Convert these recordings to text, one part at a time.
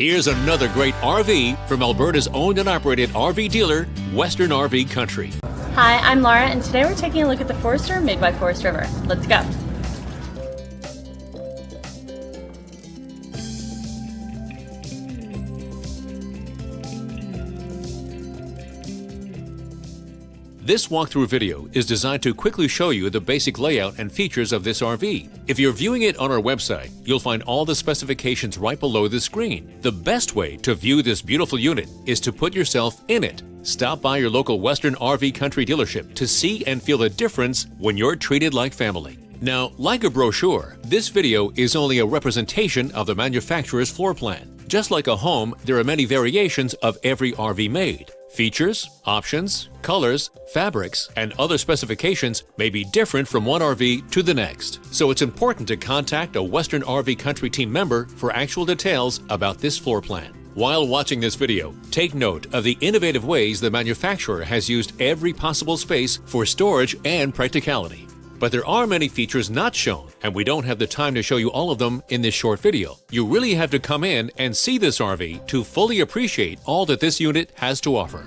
Here's another great RV from Alberta's owned and operated RV dealer, Western RV Country. Hi, I'm Laura, and today we're taking a look at the Forester made by Forest River. Let's go. This walkthrough video is designed to quickly show you the basic layout and features of this RV. If you're viewing it on our website, you'll find all the specifications right below the screen. The best way to view this beautiful unit is to put yourself in it. Stop by your local Western RV Country dealership to see and feel the difference when you're treated like family. Now, like a brochure, this video is only a representation of the manufacturer's floor plan. Just like a home, there are many variations of every RV made. Features, options, colors, fabrics, and other specifications may be different from one RV to the next. So it's important to contact a Western RV Country team member for actual details about this floor plan. While watching this video, take note of the innovative ways the manufacturer has used every possible space for storage and practicality. But there are many features not shown, and we don't have the time to show you all of them in this short video. You really have to come in and see this RV to fully appreciate all that this unit has to offer.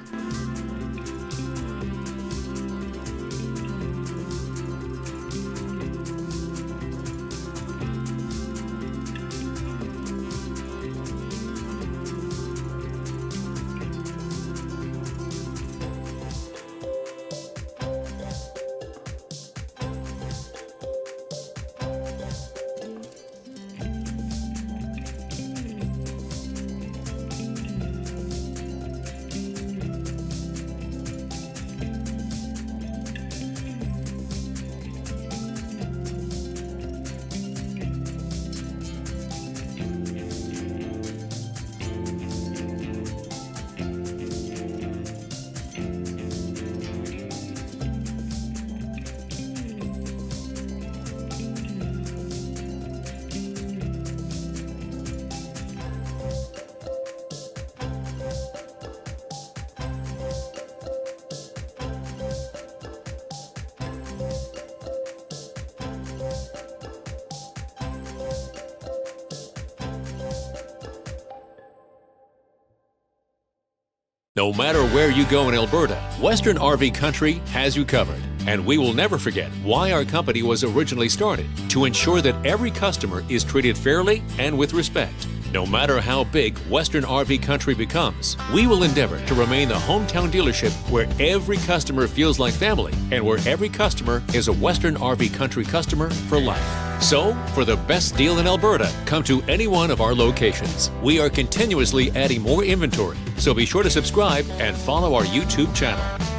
No matter where you go in Alberta, Western RV Country has you covered. And we will never forget why our company was originally started, to ensure that every customer is treated fairly and with respect. No matter how big Western RV Country becomes, we will endeavor to remain the hometown dealership where every customer feels like family and where every customer is a Western RV Country customer for life. So, for the best deal in Alberta, come to any one of our locations. We are continuously adding more inventory, so be sure to subscribe and follow our YouTube channel.